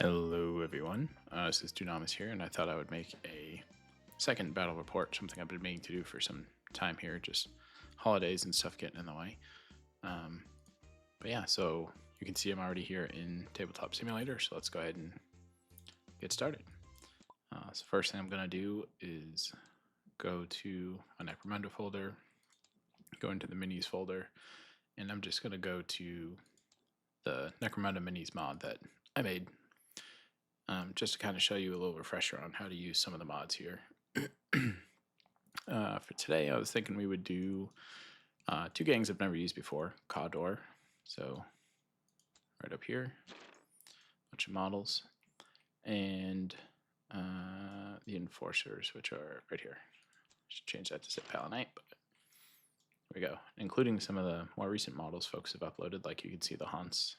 Hello everyone, this is Dunamis here, and I thought I would make a second battle report, something I've been meaning to do for some time here, just holidays and stuff getting in the way. Um, but yeah, so you can see I'm already here in Tabletop Simulator, so let's go ahead and get started. So first thing I'm going to do is go to a Necromunda folder, go into the minis folder, and I'm just going to go to the Necromunda minis mod that I made just to kind of show you a little refresher on how to use some of the mods here. For today, I was thinking we would do two gangs I've never used before, Cawdor. So right up here, bunch of models, and the Enforcers, which are right here. Should change that to Zip Palanite, but there we go. Including some of the more recent models folks have uploaded, like you can see the Haunts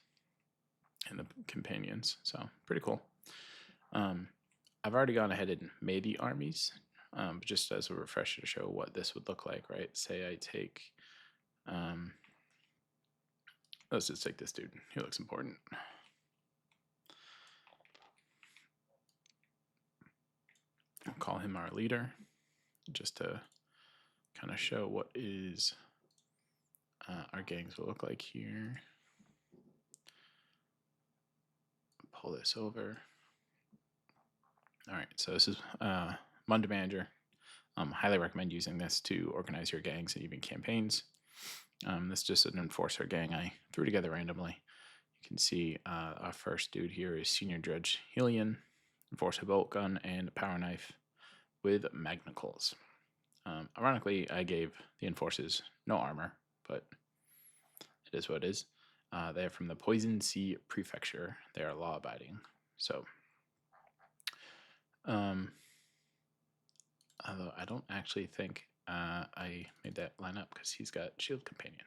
and the Companions. So pretty cool. I've already gone ahead and made the armies, but just as a refresher to show what this would look like, right? Say I take, let's just take this dude. He looks important. I'll call him our leader, just to kind of show what is our gangs will look like here. Pull this over. All right, so this is Munda Manager. Highly recommend using this to organize your gangs and even campaigns. This is just an enforcer gang I threw together randomly. You can see our first dude here is Senior Judge Helion, Enforcer Bolt Gun, and a Power Knife with Magnicles. Ironically, I gave the Enforcers no armor, but it is what it is. They are from the Poison Sea Prefecture. They are law-abiding. So, although I don't actually think I made that line up because he's got Shield Companion.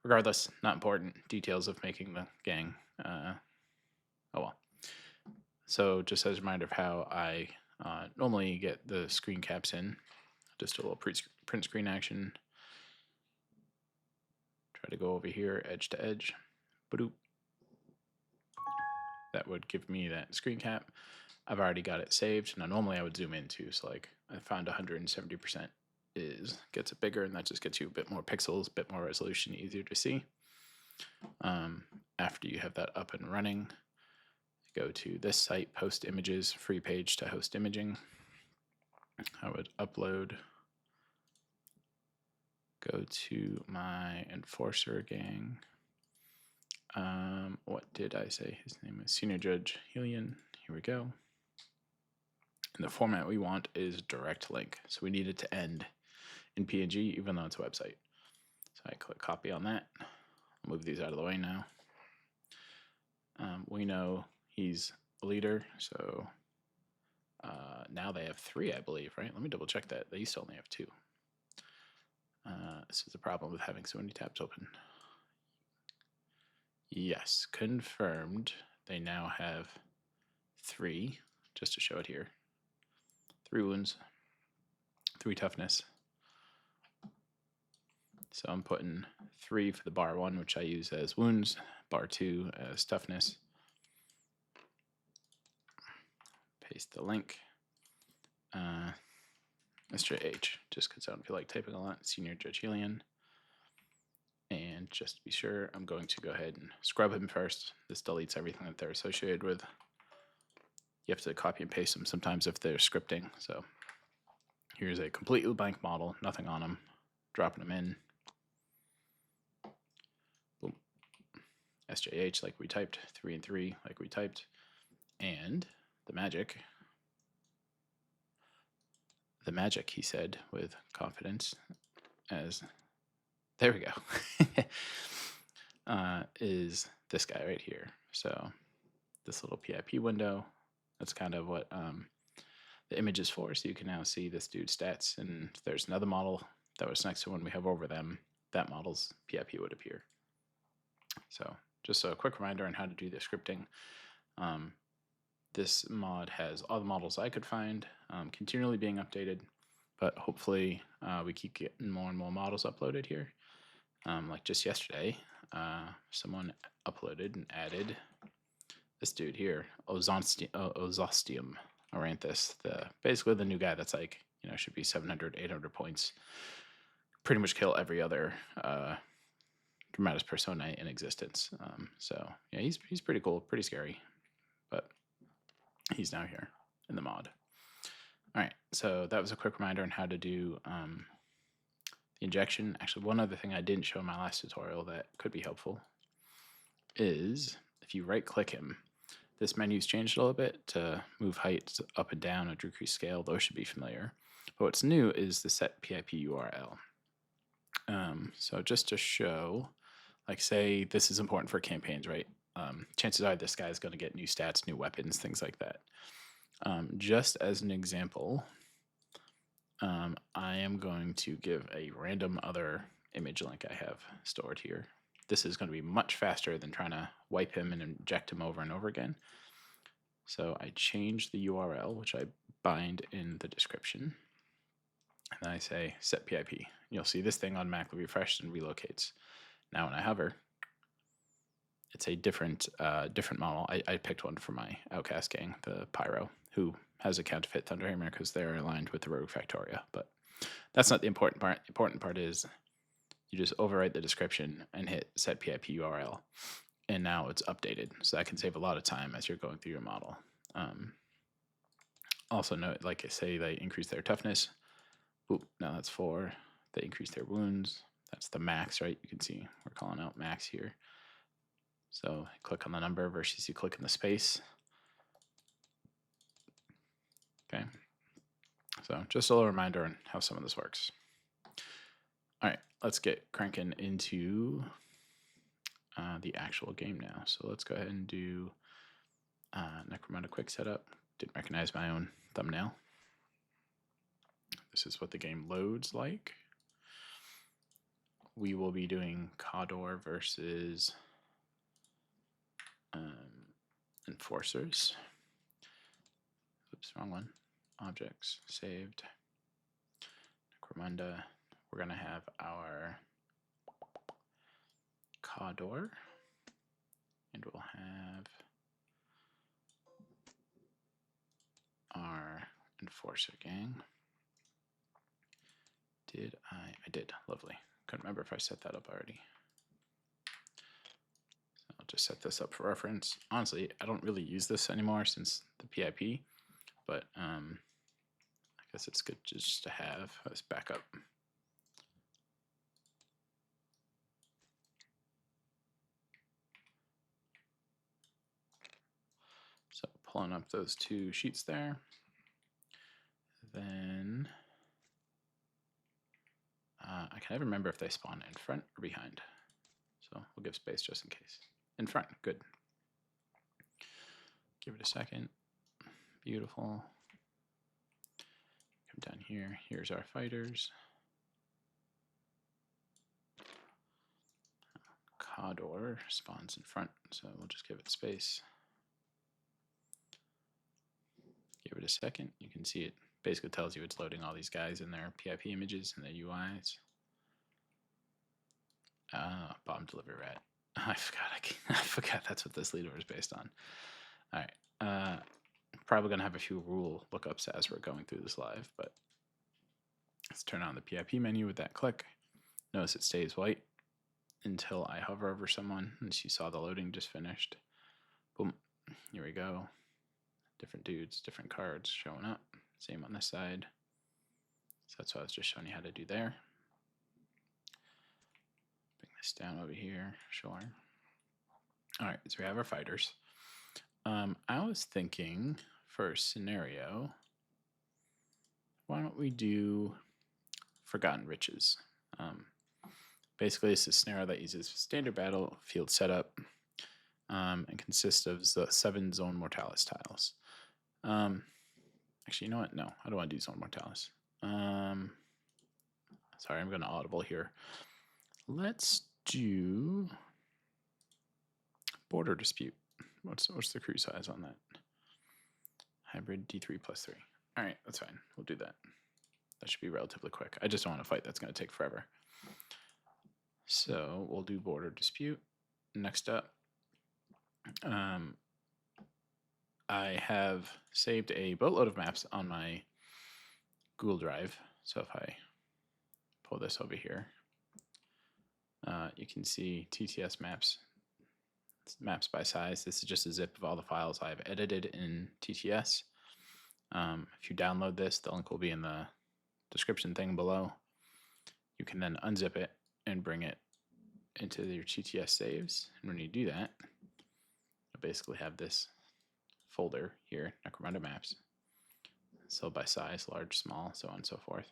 Regardless, not important. Details of making the gang. Oh well. So just as a reminder of how I normally get the screen caps in, just a little print screen action. Try to go over here, edge to edge. Ba-doop. That would give me that screen cap. I've already got it saved. Now normally I would zoom in too, so like I found 170% gets it bigger, and that just gets you a bit more pixels, a bit more resolution, easier to see. After you have that up and running, go to this site, post images, free page to host imaging. I would upload, go to my Enforcer gang. What did I say? His name is Senior Judge Helion. Here we go. And the format we want is direct link. So we need it to end in PNG, even though it's a website. So I click copy on that. I'll move these out of the way now. We know he's a leader, so now they have 3, I believe, right? Let me double check that. They used to only have 2. This is the problem with having so many tabs open. Yes, confirmed. They now have 3, just to show it here. 3 wounds, 3 toughness. So I'm putting 3 for the bar 1, which I use as wounds, bar 2 as toughness. Paste the link. Mr. H, just because I don't feel like typing a lot. Senior Judge Helion. And just to be sure, I'm going to go ahead and scrub him first. This deletes everything that they're associated with. You have to copy and paste them sometimes if they're scripting. So here's a completely blank model, nothing on them. Dropping them in. Boom. SJH like we typed, 3 and 3 like we typed. And the magic, he said with confidence, as there we go, is this guy right here. So this little PIP window, that's kind of what the image is for. So you can now see this dude's stats, and if there's another model that was next to one we have over them, that model's PIP would appear. So just a quick reminder on how to do the scripting. This mod has all the models I could find, continually being updated, but hopefully we keep getting more and more models uploaded here. Like just yesterday, someone uploaded and added this dude here, Ozostium Oranthus, basically the new guy that's like, should be 700, 800 points. Pretty much kill every other Dramatis Personae in existence. So yeah, he's pretty cool, pretty scary, but he's now here in the mod. All right, so that was a quick reminder on how to do the injection. Actually, one other thing I didn't show in my last tutorial that could be helpful is if you right-click him, this menu's changed a little bit to move height up and down or decrease scale. Those should be familiar. But what's new is the set PIP URL. So just to show, like say this is important for campaigns, right? Chances are this guy's going to get new stats, new weapons, things like that. Just as an example, I am going to give a random other image link I have stored here. This is going to be much faster than trying to wipe him and inject him over and over again. So I change the URL, which I bind in the description. And then I say set PIP. You'll see this thing automatically refreshed and relocates. Now when I hover, it's a different model. I picked one for my Outcast gang, the Pyro, who has a counterfeit Thunderhammer because they're aligned with the Rogue Factoria. But that's not the important part. The important part is you just overwrite the description and hit set PIP URL. And now it's updated. So that can save a lot of time as you're going through your model. Also note, like I say, they increase their toughness. Oop, now that's 4. They increase their wounds. That's the max, right? You can see we're calling out max here. So click on the number versus you click in the space. Okay. So just a little reminder on how some of this works. All right, let's get cranking into the actual game now. So let's go ahead and do Necromunda quick setup. Didn't recognize my own thumbnail. This is what the game loads like. We will be doing Cawdor versus Enforcers. Oops, wrong one. Objects, saved. Necromunda. We're going to have our Cawdor. And we'll have our Enforcer gang. Did I did. Lovely. Couldn't remember if I set that up already. So I'll just set this up for reference. Honestly, I don't really use this anymore since the PIP, but I guess it's good just to have as backup. So pulling up those 2 sheets there. Then I can never remember if they spawn in front or behind. So we'll give space just in case. In front, good. Give it a second. Beautiful. Come down here. Here's our fighters. Cawdor spawns in front, so we'll just give it space. Give it a second. You can see it basically tells you it's loading all these guys in their PIP images and their UIs. Bomb delivery rat. I forgot that's what this leader is based on. All right. Probably going to have a few rule lookups as we're going through this live, but let's turn on the PIP menu with that click. Notice it stays white until I hover over someone. As you saw, the loading just finished. Boom. Here we go. Different dudes, different cards showing up. Same on this side. So that's what I was just showing you how to do there. Bring this down over here. Sure. All right, so we have our fighters. I was thinking for a scenario, why don't we do Forgotten Riches? Basically, it's a scenario that uses standard battlefield setup and consists of the 7 Zone Mortalis tiles. Actually, you know what? No, I don't want to do Zone Mortalis. Sorry, I'm going to audible here. Let's do Border Dispute. What's the crew size on that? Hybrid D3 plus 3. All right, that's fine. We'll do that. That should be relatively quick. I just don't want a fight that's going to take forever. So we'll do Border Dispute. Next up, I have saved a boatload of maps on my Google Drive. So if I pull this over here, you can see TTS maps, maps by size. This is just a zip of all the files I've edited in TTS. If you download this, the link will be in the description thing below. You can then unzip it and bring it into your TTS saves. And when you do that, you'll basically have this folder here, Necromunda Maps. So by size, large, small, so on and so forth.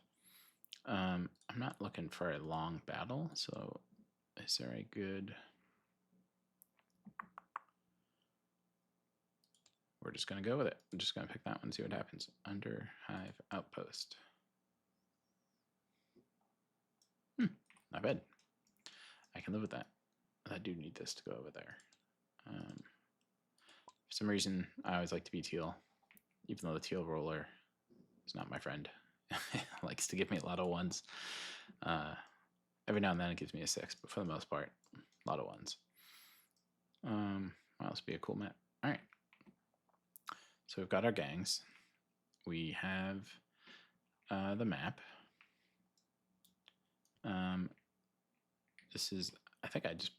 I'm not looking for a long battle, so is there a good... We're just going to go with it. I'm just going to pick that one and see what happens. Under Hive Outpost. Not bad. I can live with that. I do need this to go over there. For some reason, I always like to be teal, even though the teal roller is not my friend. Likes to give me a lot of ones. Every now and then it gives me a 6, but for the most part, a lot of ones. Might also be a cool map. All right. So we've got our gangs. We have the map. This is, I think I just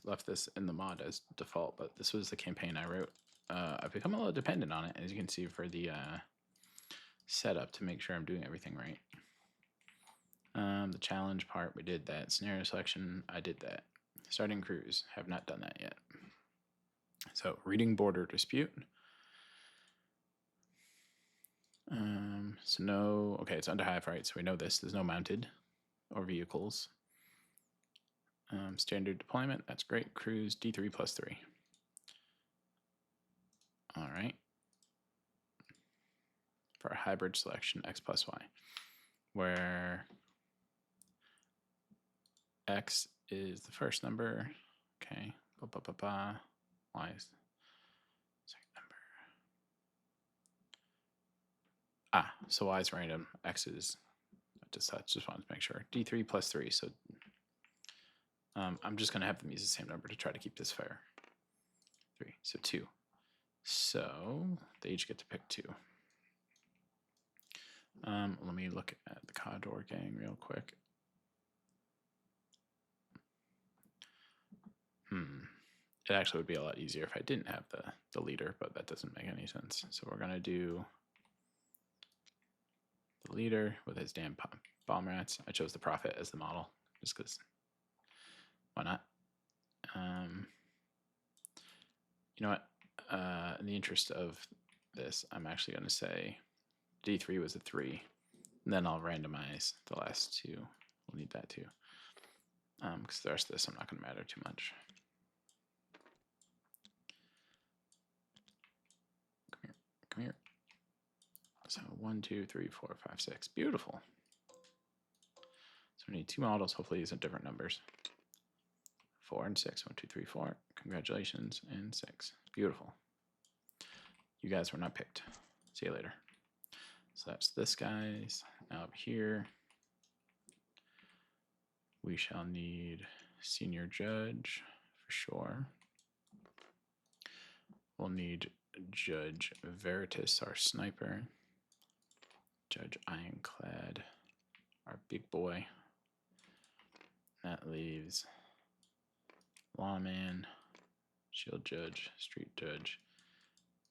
left this in the mod as default, but this was the campaign I wrote. I've become a little dependent on it, as you can see, for the setup to make sure I'm doing everything right. The challenge part, we did that. Scenario selection, I did that. Starting crews, have not done that yet. So reading border dispute. So no, okay, it's under Hive, right? So we know this. There's no mounted or vehicles. Standard deployment, that's great. Crews D3 plus 3. All right. For a hybrid selection, X plus Y, where X is the first number. Okay. Y is second number. So Y is random. X is just wanted to make sure. D3 plus 3. So I'm just going to have them use the same number to try to keep this fair. 3. So 2. So they each get to pick 2. Let me look at the Cador gang real quick. It actually would be a lot easier if I didn't have the leader, but that doesn't make any sense. So we're going to do the leader with his damn bomb rats. I chose the Prophet as the model just because why not? You know what? In the interest of this, I'm actually going to say D3 was a 3. And then I'll randomize the last 2. We'll need that too. Because the rest of this I'm not going to matter too much. Come here. So 1, 2, 3, 4, 5, 6. Beautiful. So we need 2 models. Hopefully these are different numbers. 4 and 6. 1, 2, 3, 4. Congratulations. And 6. Beautiful. You guys were not picked. See you later. So that's this guy's. Now up here, we shall need senior judge for sure. We'll need Judge Veritas, our sniper. Judge Ironclad, our big boy. That leaves Lawman, Shield Judge, Street Judge,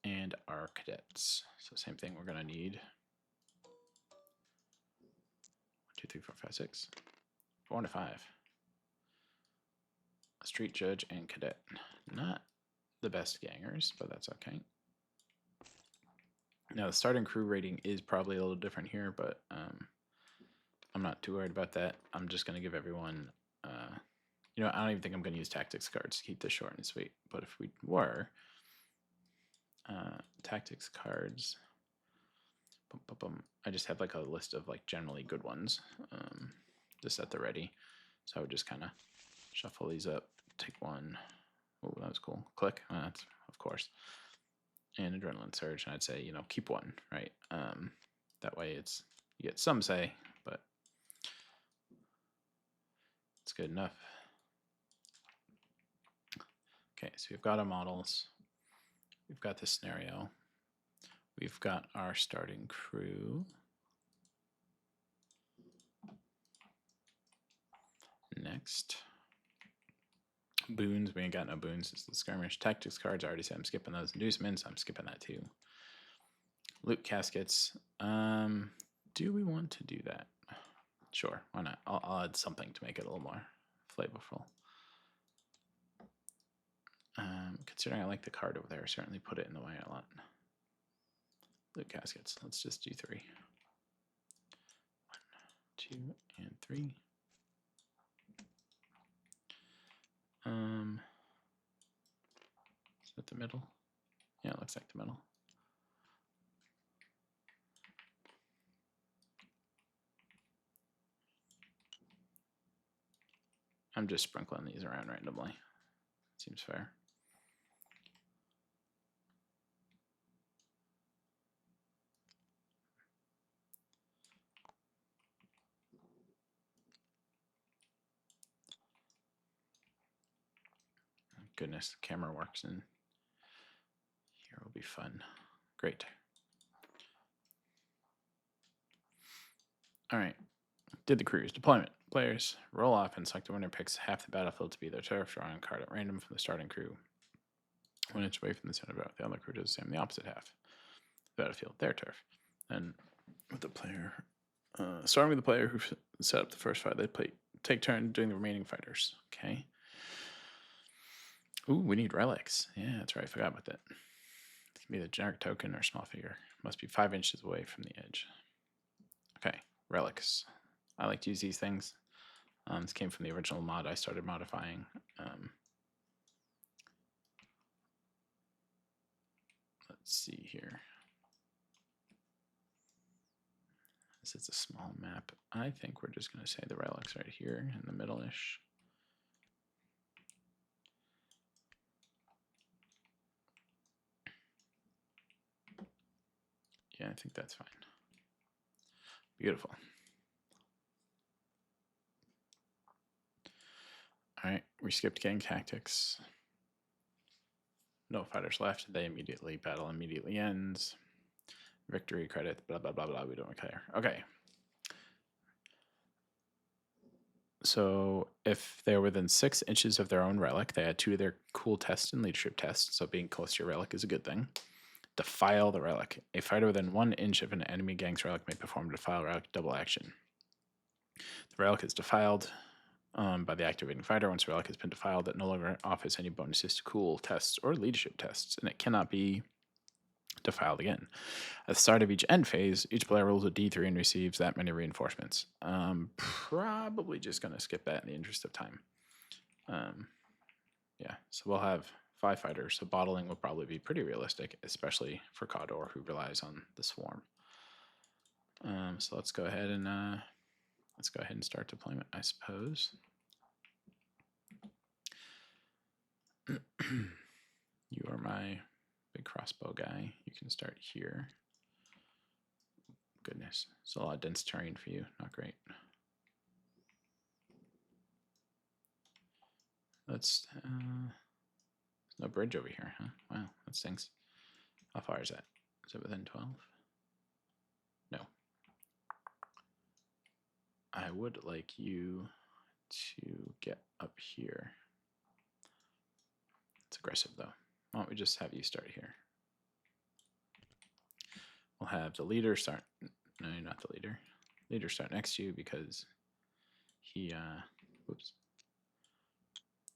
and our cadets. So same thing, we're gonna need 1, 2, 3, 4, 5, 6, 4 and a 5. A Street Judge and Cadet. Not the best gangers, but that's okay. Now the starting crew rating is probably a little different here, but I'm not too worried about that. I'm just gonna give everyone, you know, I don't even think I'm gonna use tactics cards to keep this short and sweet, but if we were, tactics cards, I just have like a list of like generally good ones, just at the ready. So I would just kind of shuffle these up, take one. Oh, that was cool. Click, that's of course. And Adrenaline Surge, and I'd say, you know, keep one, right? That way it's, you get some say, but it's good enough. Okay, so we've got our models. We've got this scenario. We've got our starting crew. Next. Boons, we ain't got no boons. It's the skirmish. Tactics cards, I already said I'm skipping those. Inducements, I'm skipping that too. Loot caskets. Do we want to do that? Sure, why not? I'll add something to make it a little more flavorful. Considering I like the card over there, certainly put it in the way a lot. Loot caskets. Let's just do 3. 1, 2, and 3. Is that the middle? Yeah, it looks like the middle. I'm just sprinkling these around randomly. Seems fair. Goodness, the camera works and here will be fun. Great. All right. Did the cruise. Deployment. Players roll off and select the winner picks half the battlefield to be their turf, drawing a card at random from the starting crew. When it's away from the center of the other crew does the same, the opposite half. The battlefield, their turf. And with the player, starting with the player who set up the first fight, they take turn doing the remaining fighters. Okay. Ooh, we need relics. Yeah, that's right. I forgot about that. It can be the generic token or small figure. Must be 5 inches away from the edge. Okay, relics. I like to use these things. This came from the original mod I started modifying. Let's see here. This is a small map. I think we're just going to say the relics right here in the middle-ish. Yeah, I think that's fine. Beautiful. All right, we skipped gang tactics. No fighters left. They immediately battle immediately ends. Victory credit, blah, blah, blah, blah. We don't care. Okay. So if they're within 6 inches of their own relic, they add 2 to their cool test and leadership test. So being close to your relic is a good thing. Defile the relic. A fighter within 1 inch of an enemy gang's relic may perform defile relic double action. The relic is defiled by the activating fighter. Once the relic has been defiled, it no longer offers any bonuses to cool tests or leadership tests, and it cannot be defiled again. At the start of each end phase, each player rolls a d3 and receives that many reinforcements. Probably just going to skip that in the interest of time. Yeah, so we'll have 5 fighters, so bottling will probably be pretty realistic, especially for Khador, who relies on the swarm. So let's go ahead and start deployment, I suppose. You are my big crossbow guy. You can start here. Goodness, it's a lot of dense terrain for you. Not great. Let's. There's no bridge over here, huh? Wow, that stinks. How far is that? Is it within 12? No. I would like you to get up here. It's aggressive though. Why don't we just have you start here? We'll have the leader start. No, you're not the leader. Leader start next to you because he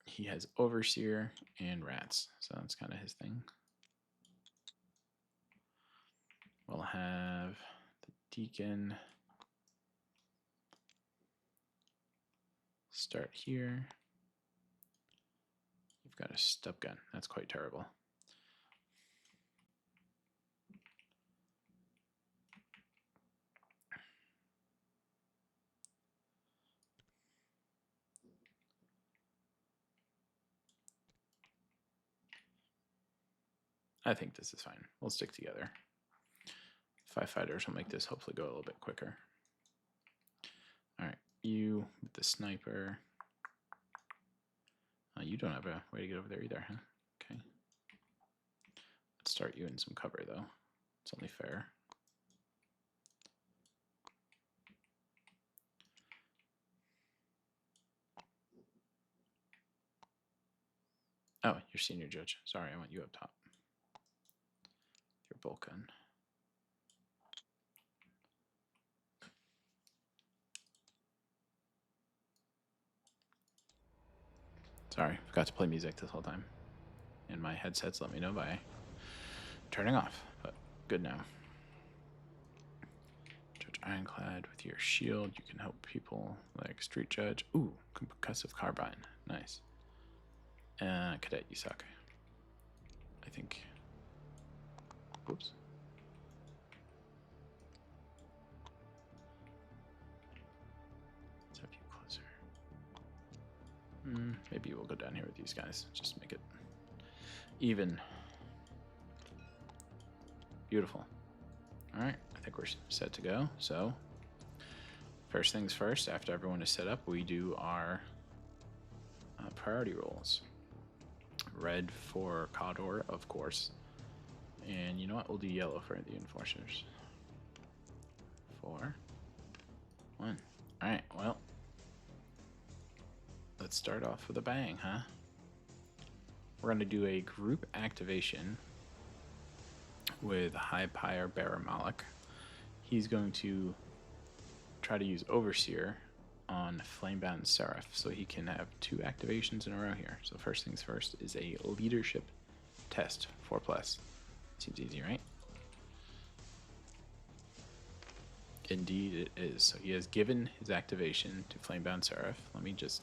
he has overseer and rats, so that's kind of his thing. We'll have the deacon start here. You've got a stub gun. That's quite terrible. I think this is fine. We'll stick together. 5 fighters will make this hopefully go a little bit quicker. All right, you with the sniper. You don't have a way to get over there either, huh? Okay. Let's start you in some cover, though. It's only fair. Oh, you're senior judge. Sorry, I want you up top. Your bolt gun. Sorry, forgot to play music this whole time. And my headsets let me know by turning off, but good now. Judge Ironclad, with your shield, you can help people like Street Judge. Ooh, concussive carbine. Nice. Cadet, you suck. I think. Whoops. Let's have you closer. Maybe we'll go down here with these guys. Just make it even. Beautiful. All right, I think we're set to go. So, first things first, after everyone is set up, we do our priority rolls. Red for Cawdor, of course. And you know what? We'll do yellow for the Enforcers. 4, 1. All right, well, let's start off with a bang, huh? We're going to do a group activation with High Pyre Bearer Malak. He's going to try to use Overseer on Flamebound Seraph, so he can have 2 activations in a row here. So first things first is a leadership test, 4+. Seems easy, right? Indeed it is. So he has given his activation to Flamebound Seraph. Let me just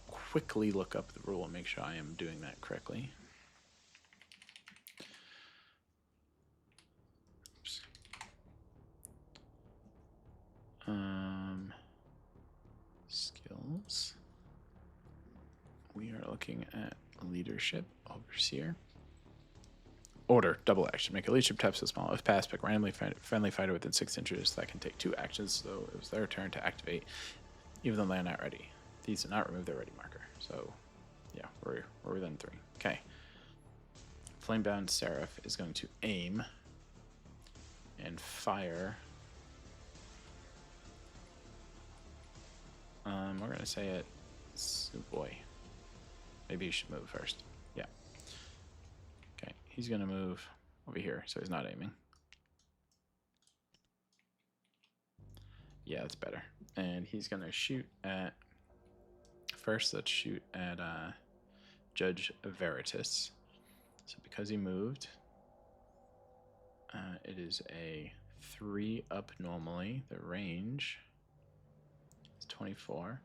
quickly look up the rule and make sure I am doing that correctly. Oops. Skills. We are looking at leadership, Overseer. Order, double action. Make a leadership tap so small. If passed, pick randomly friendly fighter within 6 inches that can take 2 actions, so it was their turn to activate, even though they're not ready. These do not remove their ready marker. So, yeah, we're within 3. Okay. Flamebound Seraph is going to aim and fire. We're going to say it. Oh boy. Maybe you should move first. Yeah. Okay, he's going to move over here, so he's not aiming. Yeah, that's better. And he's going to shoot at... First, let's shoot at Judge Veritas. So because he moved, it is a 3 up normally. The range is 24,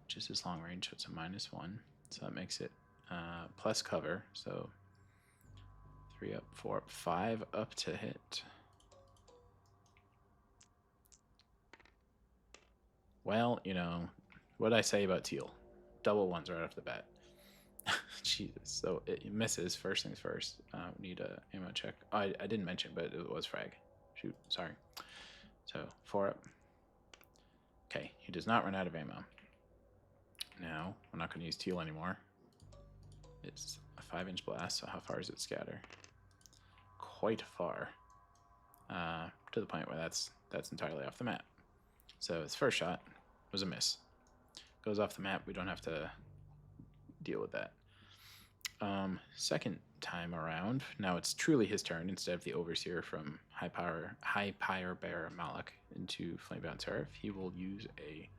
which is his long range, so it's a -1. So that makes it plus cover. So 3 up, 4 up, 5 up to hit. Well, you know, what did I say about teal? Double ones right off the bat. Jesus. So it misses. First things first. Need a ammo check. Oh, I didn't mention, but it was frag. Shoot. Sorry. So 4 up. Okay. He does not run out of ammo. Now, we're not going to use teal anymore. It's a 5-inch blast. So how far does it scatter? Quite far. To the point where that's entirely off the map. So his first shot was a miss. Goes off the map. We don't have to deal with that. Second time around, now it's truly his turn instead of the Overseer from High Pyre Bearer Malak into Flamebound Seraph. He will use a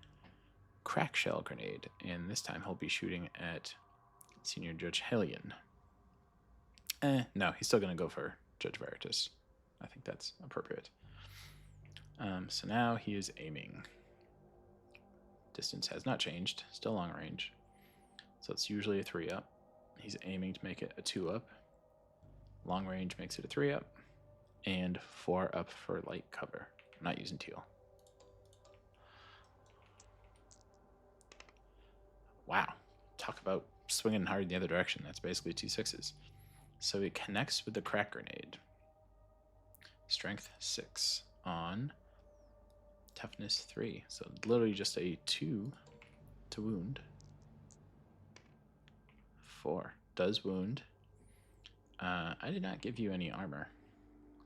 crack shell grenade, and this time he'll be shooting at Senior Judge Hellion. No, he's still going to go for Judge Veritas. I think that's appropriate. So now he is aiming. Distance has not changed, still long range. So it's usually a 3 up. He's aiming to make it a 2 up. Long range makes it a 3 up. And 4 up for light cover. I'm not using teal. Wow. Talk about swinging hard in the other direction. That's basically 2 6s. So he connects with the crack grenade. Strength 6 on toughness 3. So literally just a 2 to wound. 4 does wound. I did not give you any armor.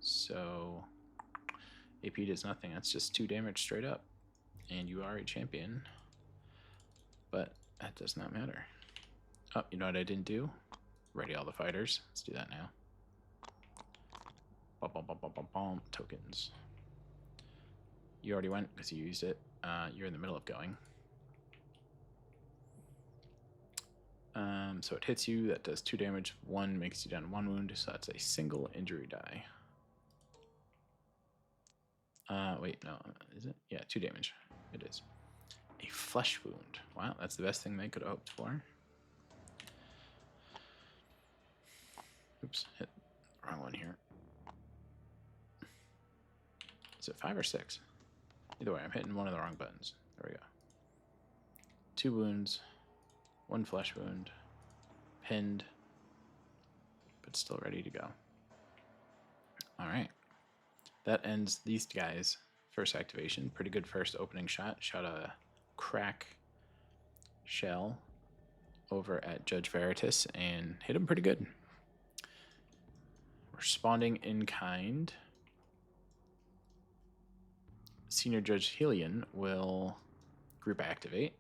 So AP does nothing. That's just 2 damage straight up. And you are a champion. But that does not matter. Oh, you know what I didn't do? Ready all the fighters. Let's do that now. Bum, bum, bum, bum, bum, bum. Tokens. You already went because you used it. You're in the middle of going. So it hits you. That does 2 damage. 1 makes you down 1 wound. So that's a single injury die. Wait, no. Is it? Yeah, 2 damage. It is. A flesh wound. Wow, that's the best thing they could have hoped for. Oops, hit the wrong one here. Is it 5 or 6? Either way, I'm hitting one of the wrong buttons. There we go. 2 wounds, 1 flesh wound, pinned, but still ready to go. Alright. That ends these guys' first activation. Pretty good first opening shot. Shot a crack shell over at Judge Veritas and hit him pretty good. Responding in kind. Senior Judge Helion will group activate.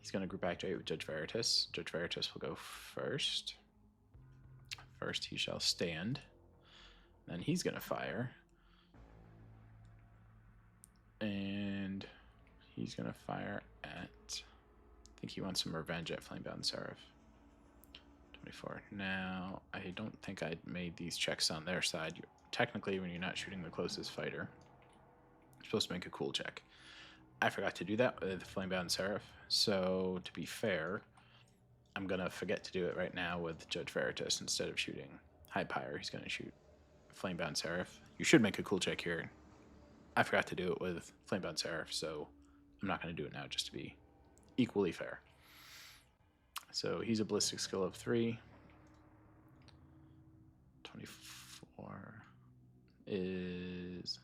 He's going to group activate with Judge Veritas. Judge Veritas will go first. First he shall stand. Then he's going to fire. And he's going to fire at... I think he wants some revenge at Flamebound Seraph. 24. Now, I don't think I made these checks on their side. Technically, when you're not shooting the closest fighter, you're supposed to make a cool check. I forgot to do that with Flamebound Seraph, so to be fair, I'm going to forget to do it right now with Judge Veritas. Instead of shooting High Pyre, he's going to shoot Flamebound Seraph. You should make a cool check here. I forgot to do it with Flamebound Seraph, so I'm not going to do it now just to be equally fair. So he's a ballistic skill of 3. 24 is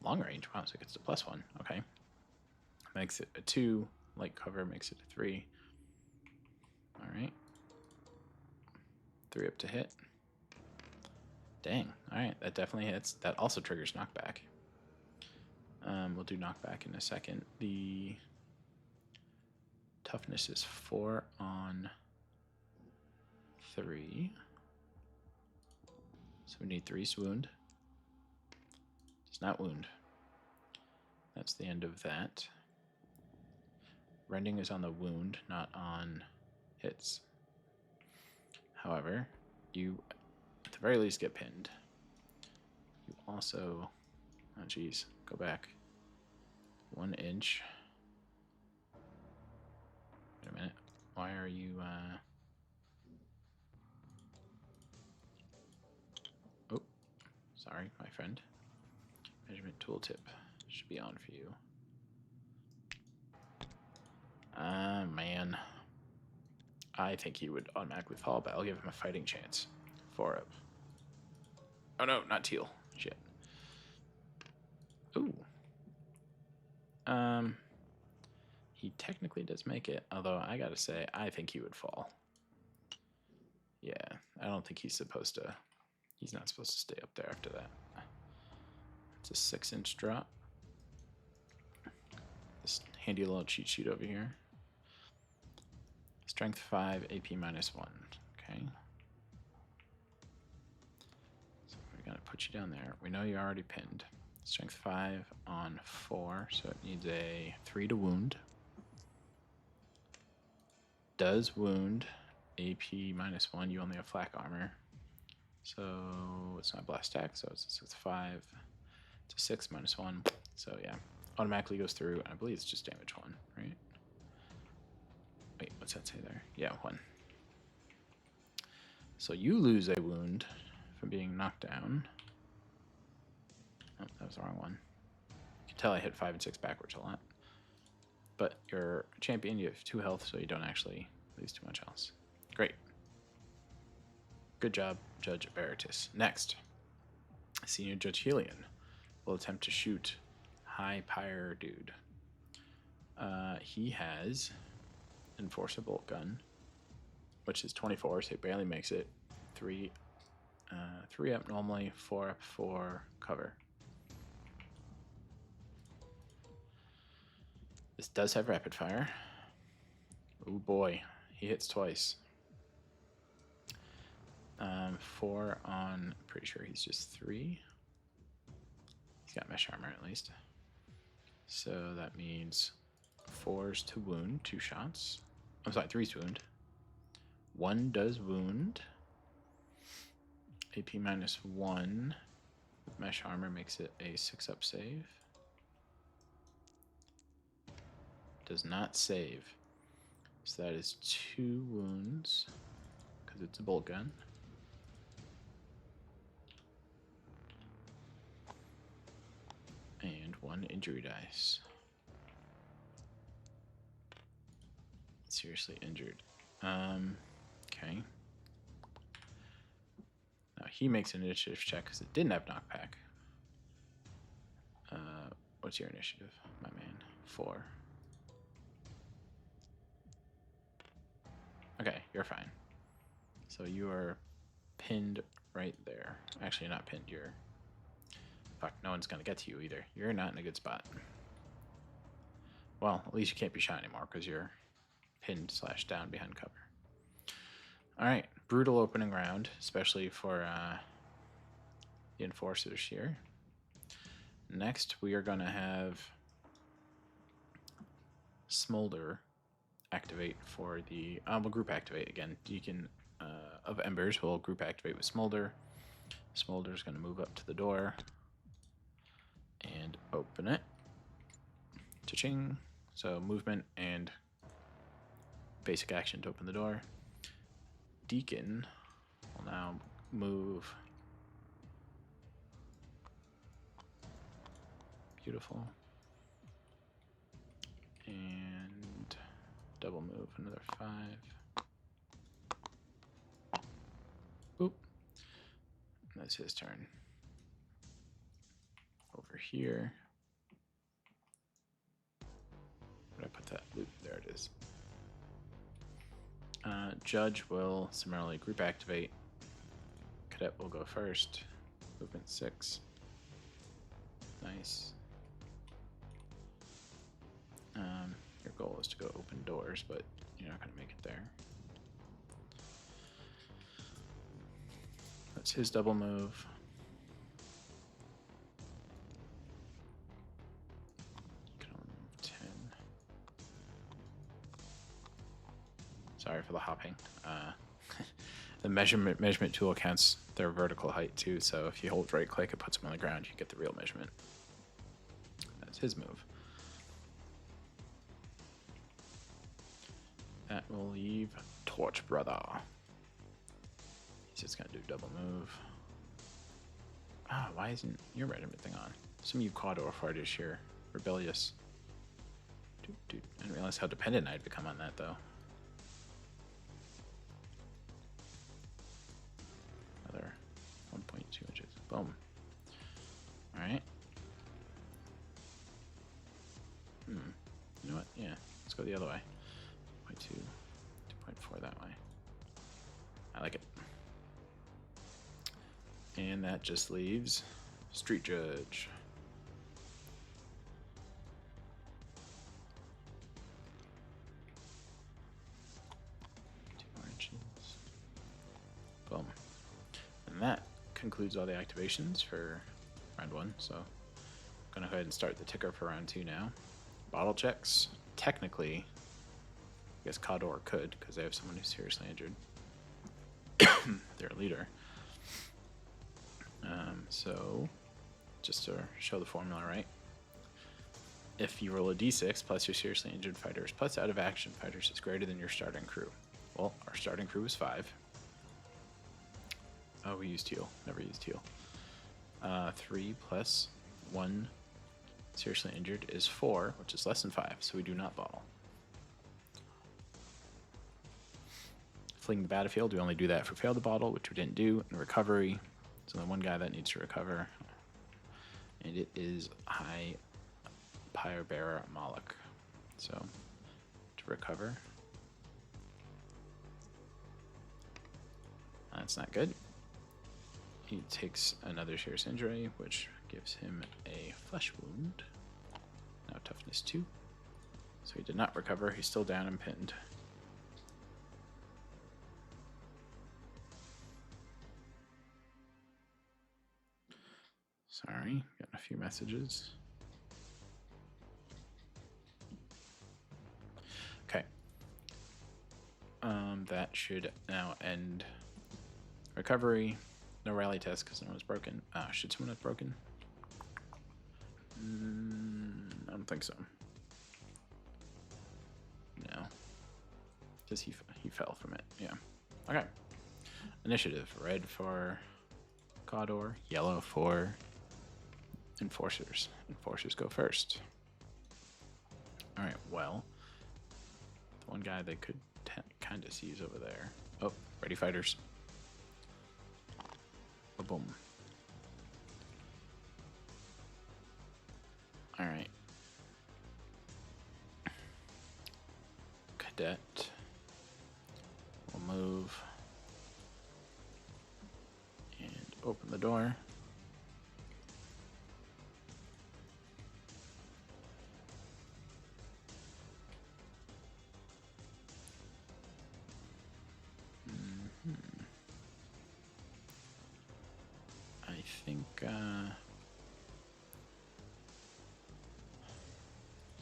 long range. Wow, so it gets to +1. Okay. Makes it a 2. Light cover makes it a 3. All right. 3 up to hit. Dang. All right, that definitely hits. That also triggers knockback. We'll do knockback in a second. The toughness is 4 on 3. So we need 3 wound. Does not wound. That's the end of that. Rending is on the wound, not on hits. However, you at the very least get pinned. You also, oh geez, go back 1 inch. Wait a minute. Why are you, oh, sorry, my friend. Measurement tooltip should be on for you. Man. I think he would automatically fall, but I'll give him a fighting chance. 4 up. Oh no, not teal. Shit. Ooh. He technically does make it, although I gotta say, I think he would fall. Yeah, I don't think he's supposed to. He's not supposed to stay up there after that. It's a 6-inch drop. This handy little cheat sheet over here. Strength 5, AP -1. Okay. So we're gonna put you down there. We know you're already pinned. Strength 5 on 4, so it needs a 3 to wound. Does wound. AP -1. You only have flak armor. So it's not blast attack, so it's a 5. It's a 6 -1. So yeah, automatically goes through, and I believe it's just damage 1, right? Wait, what's that say there? Yeah, 1. So you lose a wound from being knocked down. Oh, that was the wrong one. You can tell I hit 5 and 6 backwards a lot. But you're a champion, you have 2 health, so you don't actually lose too much else. Great. Good job, Judge Veritas. Next, Senior Judge Helion will attempt to shoot High Pyre dude. He has Enforcer Bolt Gun, which is 24, so he barely makes it. 3 3 up normally, 4 up for cover. This does have rapid fire. Oh boy, he hits twice. 4 on, pretty sure he's just 3. He's got mesh armor at least. So that means 4's to wound, 2 shots. I'm sorry, 3's to wound. 1 does wound. AP minus 1 with mesh armor makes it a 6 up save. Does not save. So that is 2 wounds because it's a bolt gun. And 1 injury dice. Seriously injured. Okay. Now he makes an initiative check because it didn't have knockback. What's your initiative, my man? 4. Okay, you're fine. So you are pinned right there. Actually, you're not pinned. You're... Fuck, no one's going to get to you either. You're not in a good spot. Well, at least you can't be shot anymore because you're pinned / down behind cover. Alright, brutal opening round, especially for the enforcers here. Next, we are going to have Smolder activate for the... we'll group activate again. Deacon of Embers will group activate with Smolder. Smolder's going to move up to the door and open it. Cha-ching. So movement and basic action to open the door. Deacon will now move. Beautiful. And double move another 5. Oop. That's his turn. Over here. Where did I put that? Oop, there it is. Judge will similarly group activate. Cadet will go first. Movement 6. Nice. Your goal is to go open doors, but you're not going to make it there. That's his double move. You can only move 10. Sorry for the hopping. The measurement tool counts their vertical height too, so if you hold right click, it puts them on the ground, you get the real measurement. That's his move. That will leave Torch Brother. He's just gonna do double move. Why isn't your regiment thing on? Some of you Quador fighters here. Rebellious. Dude, I didn't realize how dependent I'd become on that though. Another 1.2 inches. Boom. Alright. You know what? Yeah, let's go the other way. 2.2, 2.4 that way. I like it. And that just leaves Street Judge. Boom. And that concludes all the activations for round 1. So I'm going to go ahead and start the ticker for round 2 now. Bottle checks. Technically, I guess Khador could, because they have someone who's seriously injured. Their leader. So, just to show the formula, right? If you roll a d6 plus your seriously injured fighters plus out of action fighters is greater than your starting crew. Well, our starting crew is 5. Oh, we used heal. Never used heal. 3 plus 1 seriously injured is 4, which is less than 5, so we do not bottle. Fleeing the battlefield, we only do that for fail to bottle, which we didn't do. In recovery, so the one guy that needs to recover, and it is High Pyre Bearer Moloch. So, to recover. That's not good. He takes another serious injury, which gives him a flesh wound. Now toughness 2. So he did not recover. He's still down and pinned. Sorry, got a few messages. Okay. That should now end recovery. No rally test because no one's broken. Should someone have broken? I don't think so. No. Because he fell from it. Yeah. Okay. Initiative. Red for Godor. Yellow for Enforcers. Enforcers go first. Alright, well. The one guy they could kind of see is over there. Oh, ready fighters. Boom. Alright. Cadet. We'll move. And open the door. I think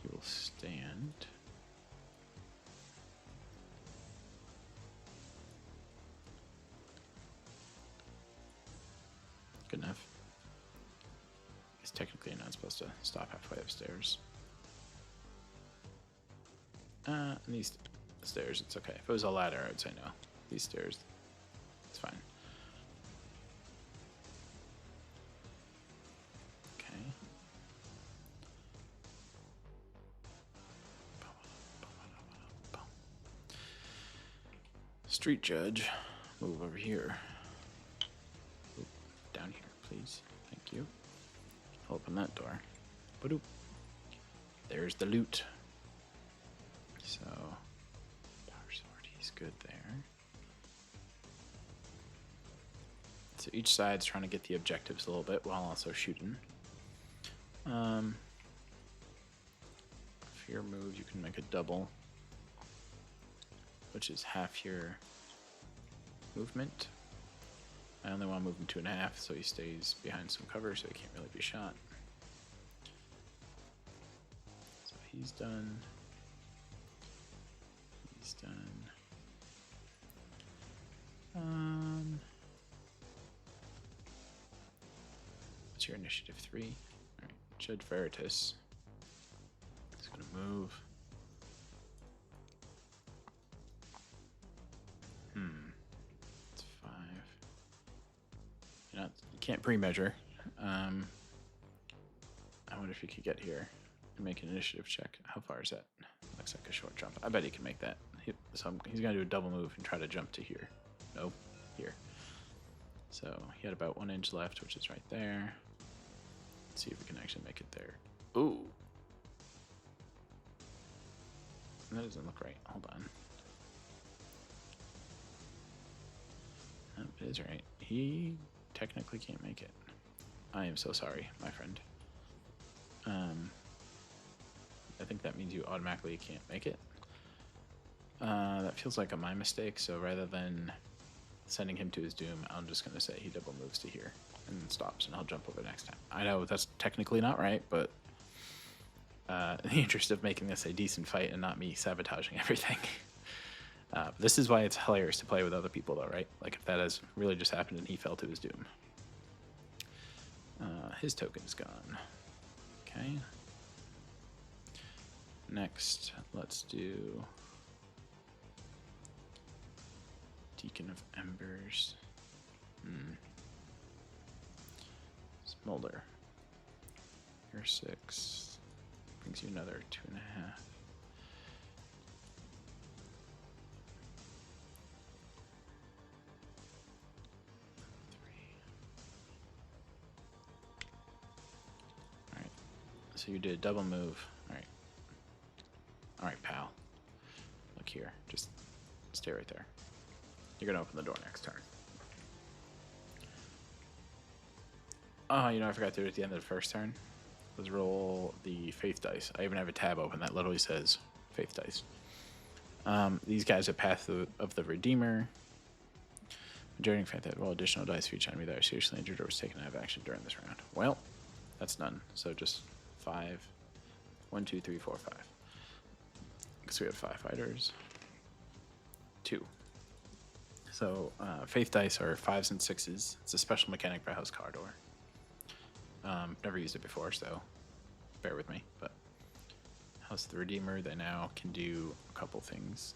he will stand. Good enough. He's technically not supposed to stop halfway upstairs. And these stairs, it's okay. If it was a ladder, I would say no. These stairs, it's fine. Okay. Street judge, move over here. Oop, down here, please. Thank you. Open that door. Ba-doop. There's the loot. So, power sword, he's good there. So each side's trying to get the objectives a little bit while also shooting. For your move, you can make a double, which is half your movement. I only want to move him 2.5, so he stays behind some cover, so he can't really be shot. So he's done. He's done. What's your initiative? 3. All right, Judge Veritas. He's gonna move. It's 5. You can't pre-measure. I wonder if you could get here and make an initiative check. How far is that? Looks like a short jump. I bet he can make that. So he's gonna do a double move and try to jump to here. Nope, here. So he had about 1 inch left, which is right there. Let's see if we can actually make it there. Ooh. That doesn't look right. Hold on. That is right. He technically can't make it. I am so sorry, my friend. I think that means you automatically can't make it. That feels like my mistake, so rather than sending him to his doom, I'm just going to say he double moves to here and then stops, and I'll jump over next time. I know that's technically not right, but in the interest of making this a decent fight and not me sabotaging everything. This is why it's hilarious to play with other people, though, right? Like, if that has really just happened and he fell to his doom. His token's gone. Okay. Next, let's do Deacon of Embers. Smolder. You're 6. Brings you another 2.5. Alright. So you did a double move. Alright. Alright, pal. Look here. Just stay right there. You're gonna open the door next turn. Oh, you know, I forgot to do it at the end of the first turn. Let's roll the Faith dice. I even have a tab open that literally says Faith dice. These guys are Path of the Redeemer. During fact that roll additional dice for each enemy that are seriously injured or was taken out of action during this round. Well, that's none. So just 5. 1, 2, 3, 4, 5. Because we have 5 fighters. 2. So Faith dice are 5s and 6s. It's a special mechanic by House Cardor. Never used it before, so bear with me. But House of the Redeemer, they now can do a couple things.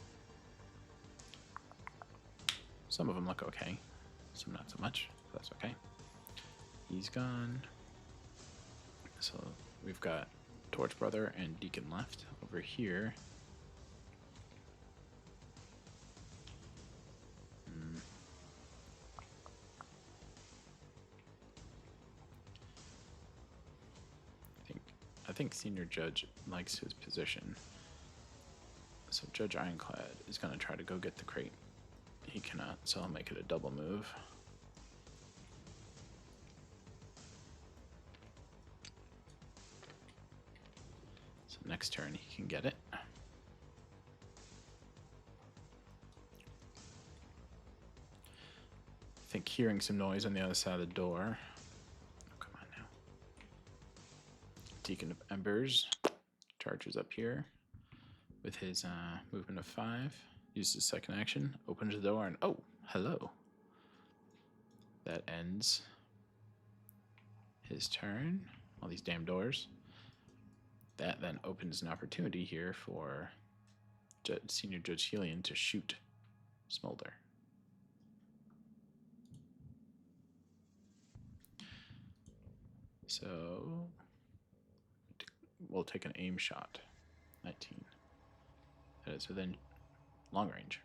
Some of them look okay, some not so much. That's okay. He's gone. So we've got Torch Brother and Deacon left. Over here, I think Senior Judge likes his position. So Judge Ironclad is going to try to go get the crate. He cannot, so I'll make it a double move. So next turn he can get it. I think hearing some noise on the other side of the door. Oh, come on now. Deacon of Embers charges up here with his movement of 5. Uses his second action, opens the door, and oh, hello. That ends his turn. All these damn doors. That then opens an opportunity here for Senior Judge Helion to shoot Smolder. So we'll take an aim shot. 19. That is within long range.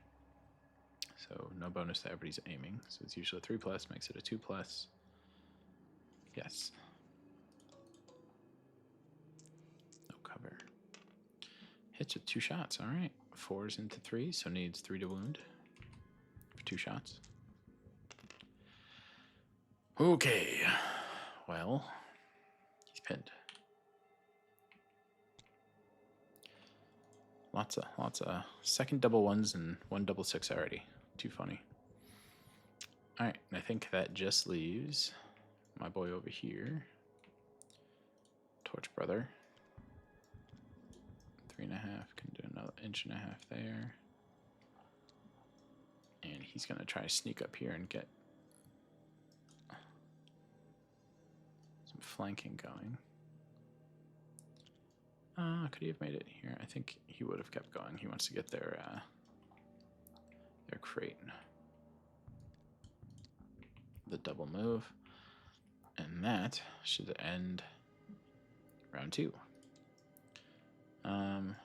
So no bonus to everybody's aiming. So it's usually a 3+, makes it a 2+. Yes. No cover. Hits with 2 shots. All right. 4s into 3, so needs 3 to wound for 2 shots. Okay. Well, he's pinned. Lots of second double 1s and 1 double 6 already. Too funny. All right, I think that just leaves my boy over here. Torch Brother. 3.5, can do another 1.5 inches there. And he's gonna try to sneak up here and get some flanking going. Could he have made it here? I think he would have kept going. He wants to get their crate. The double move. And that should end round 2.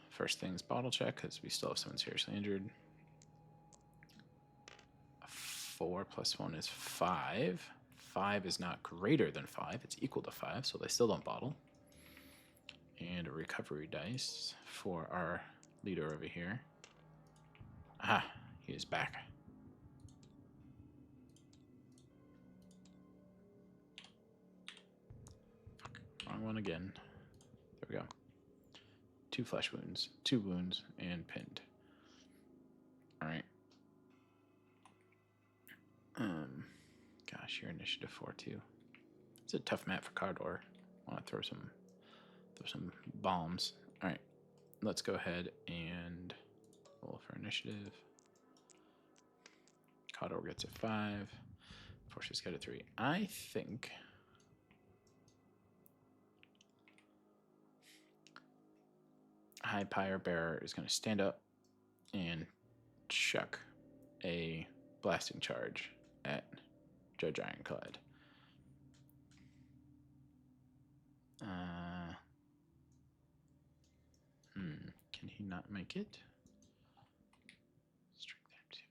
First thing's bottle check, because we still have someone seriously injured. 4 + 1 is 5. 5 is not greater than 5. It's equal to 5, so they still don't bottle. And a recovery dice for our leader over here. Aha, he is back. Fuck, wrong one again. There we go. 2 flesh wounds, 2 wounds, and pinned. Alright. Gosh, your initiative 4 too. It's a tough map for Cardor. I want to throw some bombs. Alright. Let's go ahead and roll for initiative. Cardor gets a 5. Forces get a 3. I think High Pyre Bearer is going to stand up and chuck a blasting charge at Judge Ironclad. Can he not make it?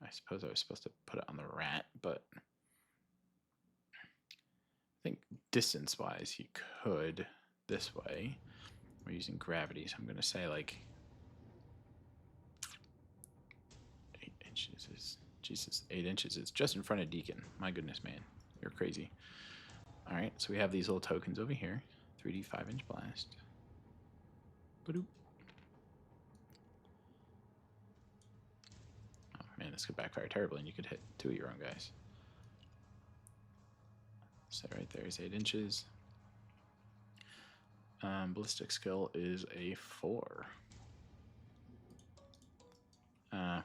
I suppose I was supposed to put it on the rat, but I think distance-wise he could this way. We're using gravity, so I'm going to say like 8 inches is... Jesus, 8 inches is just in front of Deacon. My goodness, man. You're crazy. Alright, so we have these little tokens over here. 3D 5-inch blast. Ba-doop. Oh man, this could backfire terribly and you could hit 2 of your own guys. So right there is 8 inches. Ballistic skill is a 4.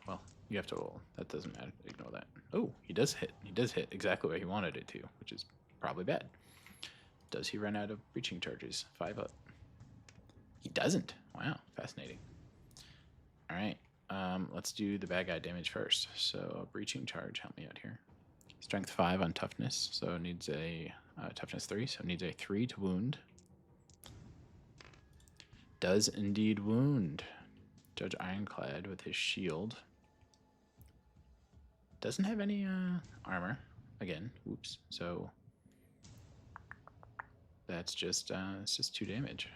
Well, you have to roll. That doesn't matter. Ignore that. Oh, he does hit. He does hit exactly where he wanted it to, which is probably bad. Does he run out of breaching charges? 5 up. He doesn't. Wow, fascinating. All right, let's do the bad guy damage first. So breaching charge, help me out here. Strength 5 on toughness, so it needs a toughness 3, so it needs a 3 to wound. Does indeed wound. Judge Ironclad with his shield. Doesn't have any armor. Again, oops. So that's just it's just 2 damage.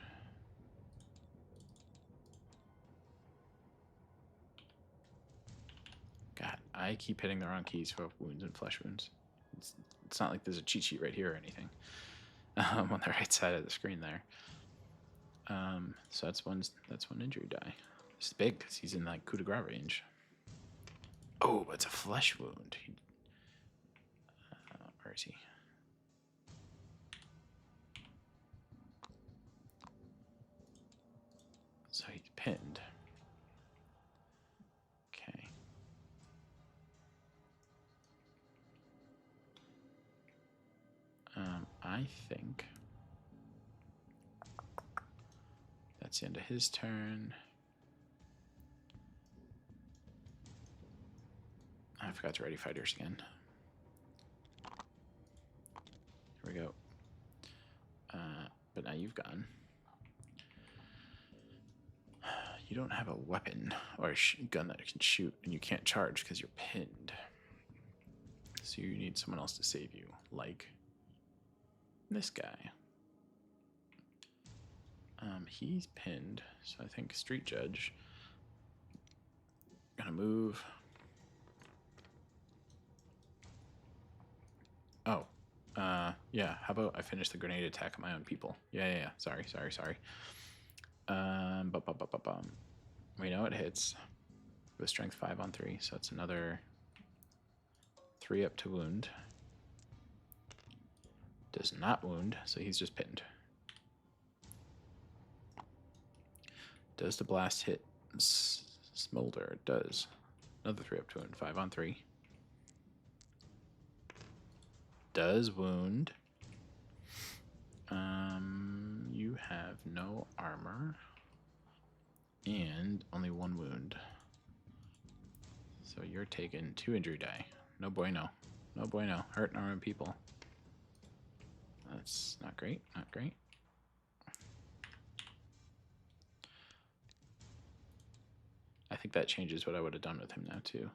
God, I keep hitting the wrong keys for wounds and flesh wounds. It's not like there's a cheat sheet right here or anything. On the right side of the screen there. So that's one injury die. It's big because he's in like coup de grace range. Oh, but it's a flesh wound. Where is he? So he's pinned. Okay. I think that's the end of his turn. I forgot to ready fighters again. Here we go. But now you've gone. You don't have a weapon or a gun that can shoot, and you can't charge because you're pinned. So you need someone else to save you, like this guy. He's pinned, so I think Street Judge. Gonna move. Oh, yeah. How about I finish the grenade attack on my own people? Yeah. Sorry. We know it hits with strength 5 on 3, so it's another 3 up to wound. Does not wound, so he's just pinned. Does the blast hit Smolder? It does. Another 3 up to wound. 5 on 3. Does wound. You have no armor. And only 1 wound. So you're taking 2 injury die. No bueno. No bueno. Hurting our own people. That's not great. Not great. I think that changes what I would have done with him now, too.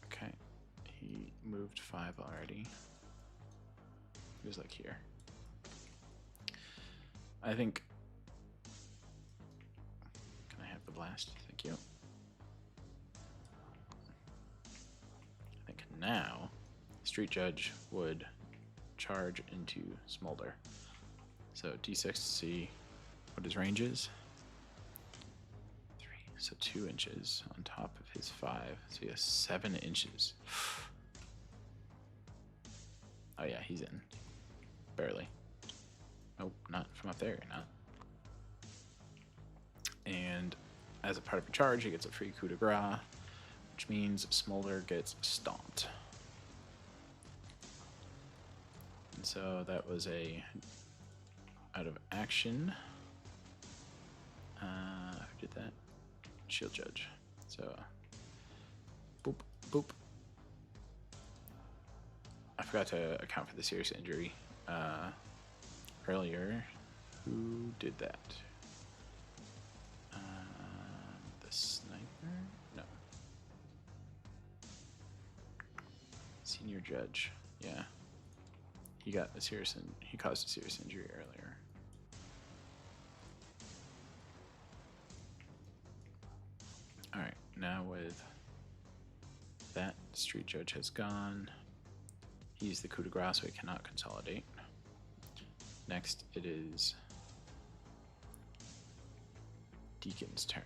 Okay. He moved 5 already. He was like here. I think... Can I have the blast? Thank you. I think now Street Judge would charge into Smolder. So D6 to see what his range is. 3, so 2 inches on top of his 5. So he has 7 inches. Oh yeah, he's in. Barely. Nope, not from up there, you're not. And as a part of a charge, he gets a free coup de grace, which means Smolder gets stomped. And so that was a out of action. Who did that? Shield Judge. So boop, boop. I forgot to account for the serious injury earlier. Who did that? The sniper? No. Senior Judge. Yeah. He caused a serious injury earlier. Alright, now with that Street Judge has gone. He's the coup de grace, so he cannot consolidate. Next, it is Deacon's turn.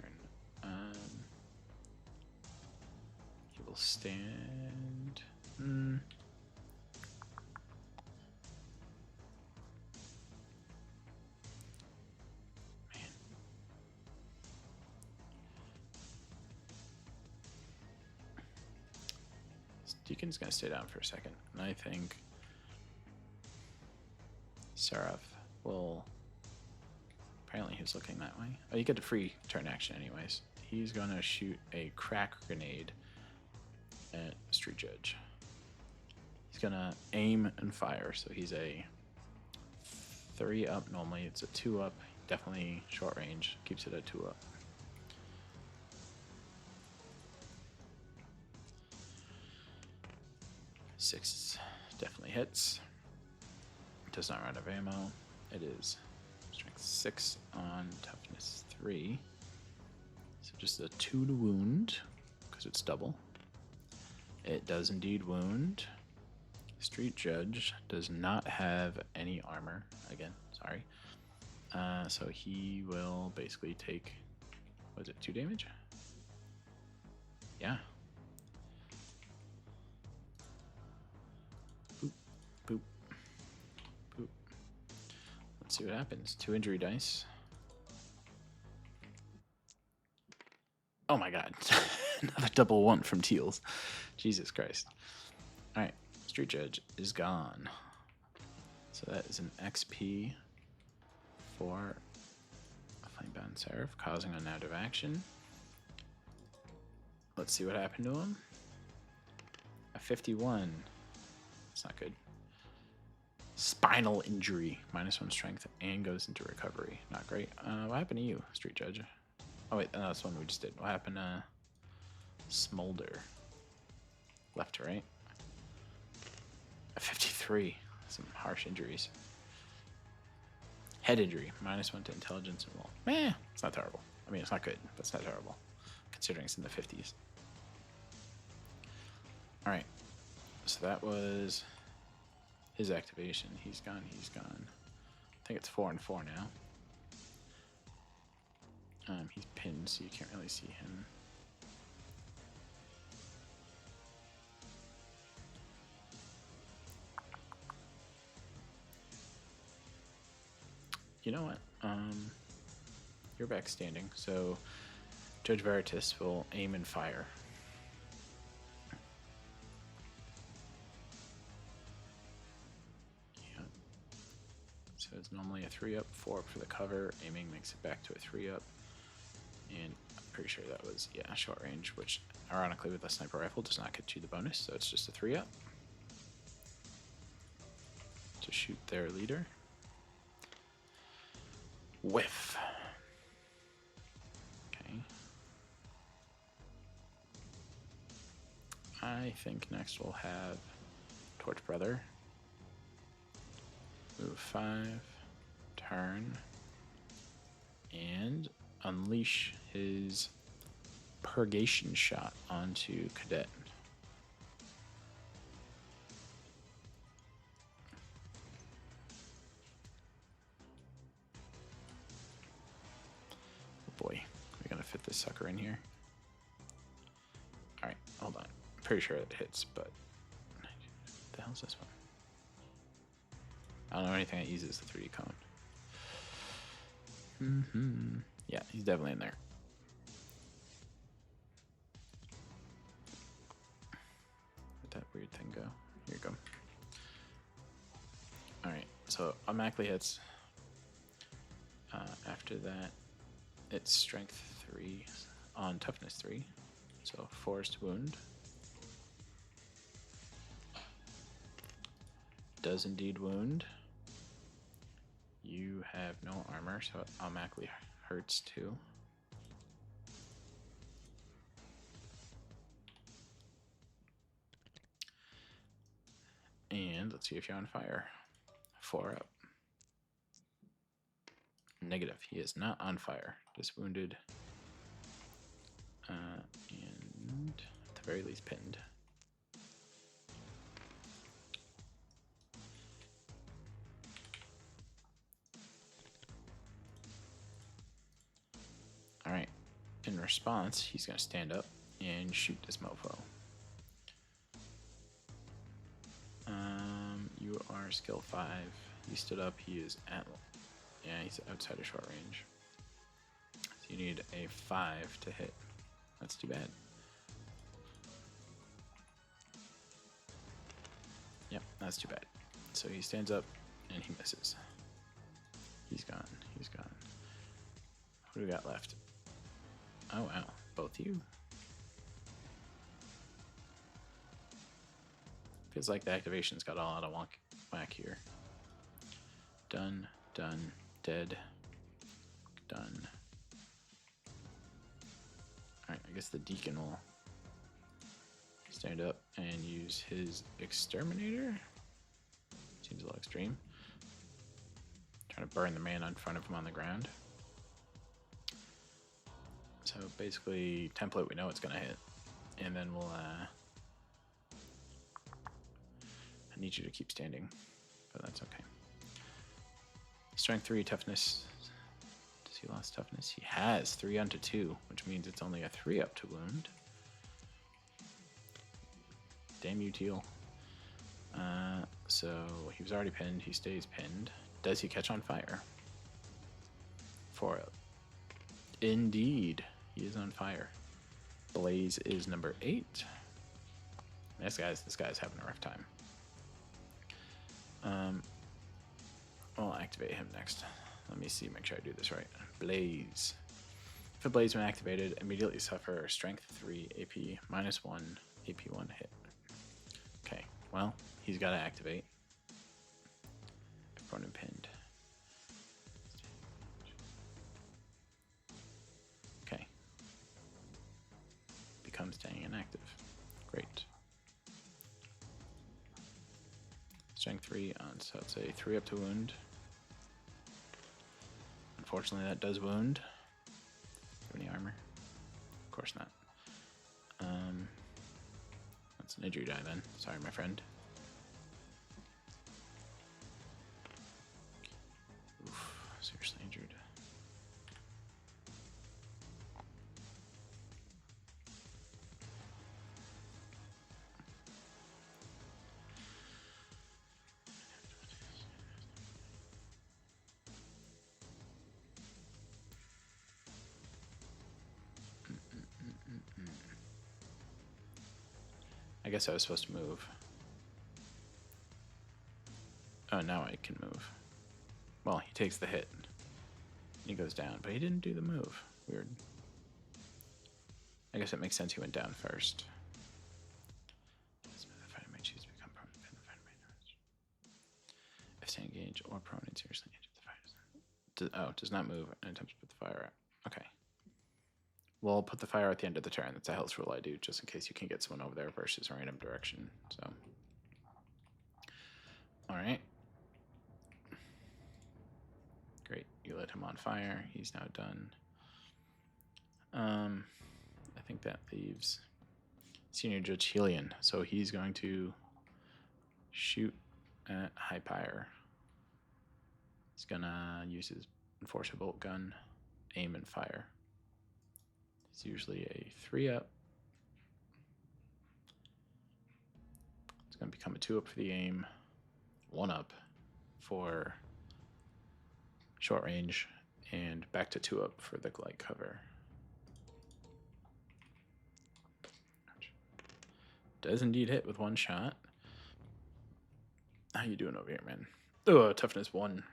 He will stand. Man. Deacon's going to stay down for a second. And I think Seraph will... Apparently he's looking that way. Oh, you get a free turn action anyways. He's going to shoot a crack grenade at Street Judge. He's going to aim and fire. So he's a 3 up normally. It's a 2 up. Definitely short range. Keeps it at 2 up. Six definitely hits. Does not run out of ammo. It is strength 6 on toughness 3. So just a 2 to wound because it's double. It does indeed wound. Street Judge does not have any armor. Again, sorry. So he will basically take, what is it, 2 damage? Yeah. Boop, boop, boop. Let's see what happens. 2 injury dice. Oh my god. Another double 1 from Teals. Jesus Christ. Alright. Street Judge is gone. So that is an XP for a Flamebound Seraph, causing an out of action. Let's see what happened to him. A 51. That's not good. Spinal injury. -1 strength and goes into recovery. Not great. What happened to you, Street Judge? Oh wait, that's one we just did. What happened to Smolder? Left to right. A 53. Some harsh injuries. Head injury. -1 to intelligence and will. Meh. It's not terrible. I mean, it's not good, but it's not terrible. Considering it's in the 50s. Alright. So that was his activation. He's gone. He's gone. I think it's 4 and 4 now. He's pinned, so you can't really see him. You know what? You're back standing, so Judge Veritas will aim and fire. Yeah. So it's normally a 3 up, 4 up for the cover. Aiming makes it back to a 3 up. And I'm pretty sure that was, yeah, short range, which ironically with a sniper rifle does not get you the bonus, so it's just a 3 up to shoot their leader. Whiff. Okay. I think next we'll have Torch Brother. Move 5, turn, and unleash his Purgation Shot onto Cadet. Oh boy, we're gonna fit this sucker in here. Alright, hold on. Pretty sure it hits, but what the hell's this one? I don't know anything that uses the 3D cone. Yeah, he's definitely in there. Where'd that weird thing go? Here you go. Alright, so automatically hits. After that, it's strength 3 on toughness 3. So forced wound. Does indeed wound. You have no armor, so it automatically hurts too. And let's see if you're on fire. 4 up. Negative. He is not on fire. Just wounded. And at the very least pinned. response, he's going to stand up and shoot this mofo. You are skill 5. He stood up. He is at... Yeah, he's outside of short range. So you need a 5 to hit. That's too bad. Yep, that's too bad. So he stands up and he misses. He's gone. He's gone. What do we got left? Oh, wow. Both you. Feels like the activation's got all out of whack here. Done. Done. Dead. Done. Alright, I guess the Deacon will stand up and use his Exterminator. Seems a little extreme. Trying to burn the man in front of him on the ground. So basically, template we know it's going to hit. And then we'll... I need you to keep standing, but that's okay. Strength 3, toughness. Does he lost toughness? He has 3 onto 2, which means it's only a 3 up to wound. Damn you, Teal. So he was already pinned. He stays pinned. Does he catch on fire? 4 up. Indeed, he is on fire. Blaze is number 8. This guy's having a rough time. I'll activate him next. Let me see, make sure I do this right. Blaze. If a Blaze when activated, immediately suffer strength 3 AP -1 AP 1 hit. Okay, well, he's got to activate. Opponent pinned. Okay. Becomes staying inactive. Great. Strength 3 on, so it's a 3 up to wound. Unfortunately, that does wound. Do you have any armor? Of course not. That's an injury die then. Sorry, my friend. Oof, seriously injured. I guess I was supposed to move. Oh, now I can move. Well, he takes the hit. He goes down, but he didn't do the move. Weird. I guess it makes sense he went down first. The fighter may choose to become prone to pin the fighter may not. If stay engaged or prone and seriously injured, the fighter does not move and attempts to put the fire out. Okay. We'll put the fire at the end of the turn. That's a health rule I do, just in case you can get someone over there versus a random direction. So, all right. Great. You lit him on fire. He's now done. I think that leaves Senior Judge Helion. So he's going to shoot at Hypire. He's gonna use his Enforcer Bolt gun, aim and fire. It's usually a 3 up. It's going to become a 2 up for the aim, 1 up for short range, and back to 2 up for the glide cover. Does indeed hit with 1 shot. How you doing over here, man? Oh, toughness 1.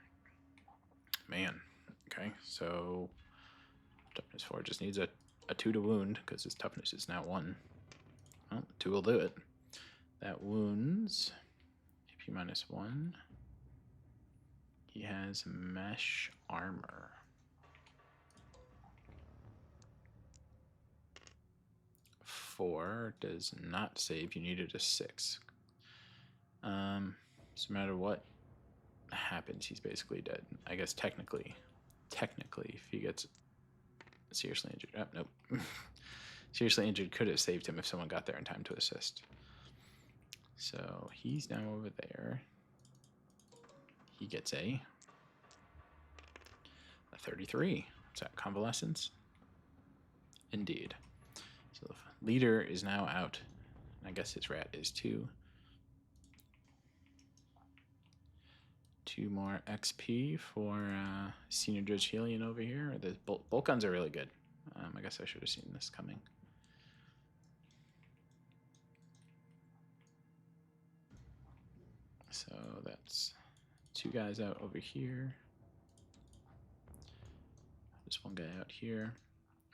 Man. Okay, so toughness 4 just needs a 2 to wound because his toughness is now 1. Well, 2 will do it. That wounds AP -1. He has mesh armor. 4 does not save. You needed a 6. So no matter what happens, he's basically dead. I guess technically, if he gets seriously injured. Oh, nope. Seriously injured could have saved him if someone got there in time to assist. So he's now over there. He gets a 33. Is that convalescence? Indeed. So the leader is now out. I guess his rat is too. 2 more XP for Senior Judge Helion over here. The bolt guns are really good. I guess I should have seen this coming. So that's 2 guys out over here. Just 1 guy out here.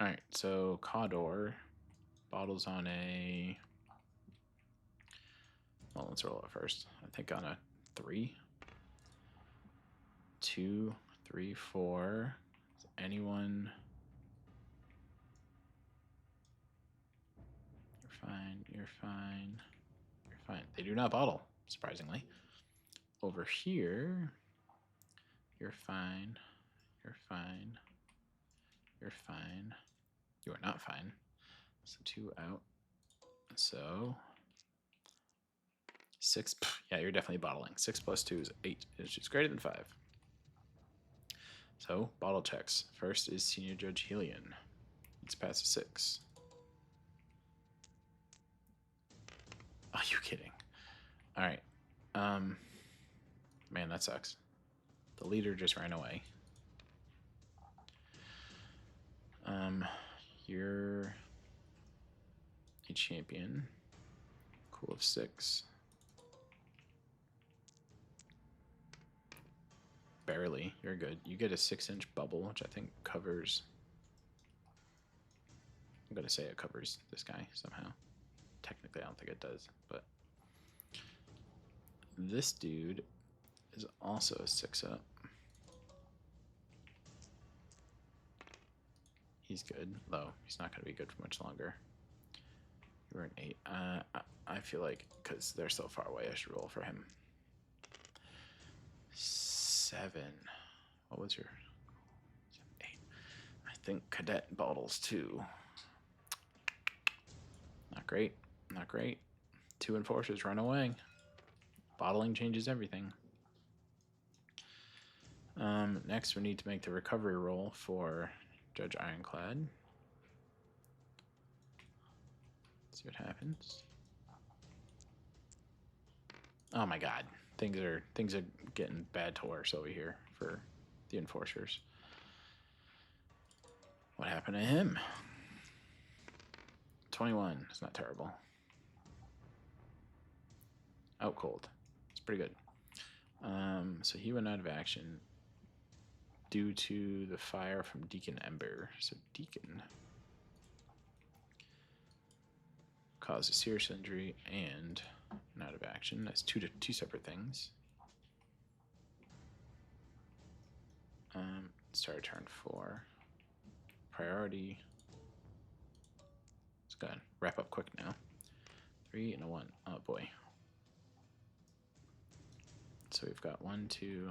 Alright, so Cawdor bottles on a... Well, let's roll it first. I think on a 3. 2, 3, 4. Is anyone... You're fine, you're fine, you're fine. They do not bottle, surprisingly. Over here, you're fine, you're fine, you're fine. You are not fine. So 2 out. So 6. Yeah, you're definitely bottling. 6 plus 2 is 8, which is greater than 5. So bottle checks. First is Senior Judge Helion. It's past a 6. Are you kidding? All right. Man, that sucks. The leader just ran away. You're a champion. Cool of 6. Barely. You're good. You get a 6-inch bubble, which I think covers... I'm going to say it covers this guy somehow. Technically, I don't think it does, but... This dude is also a 6-up. He's good, though. He's not going to be good for much longer. You were an 8. I feel like, because they're so far away, I should roll for him. 7. What was your... 8. I think Cadet bottles too. Not great. Not great. 2 enforcers run away. Bottling changes everything. Next, we need to make the recovery roll for Judge Ironclad. See what happens. Oh my god. Things are getting bad to worse over here for the enforcers. What happened to him? 21. It's not terrible. Out cold. It's pretty good. So he went out of action due to the fire from Deacon Ember. So Deacon caused a serious injury and an out of action. That's two separate things. Start turn 4. Priority. Let's go ahead. Wrap up quick now. 3 and a 1. Oh boy. So we've got 1, 2,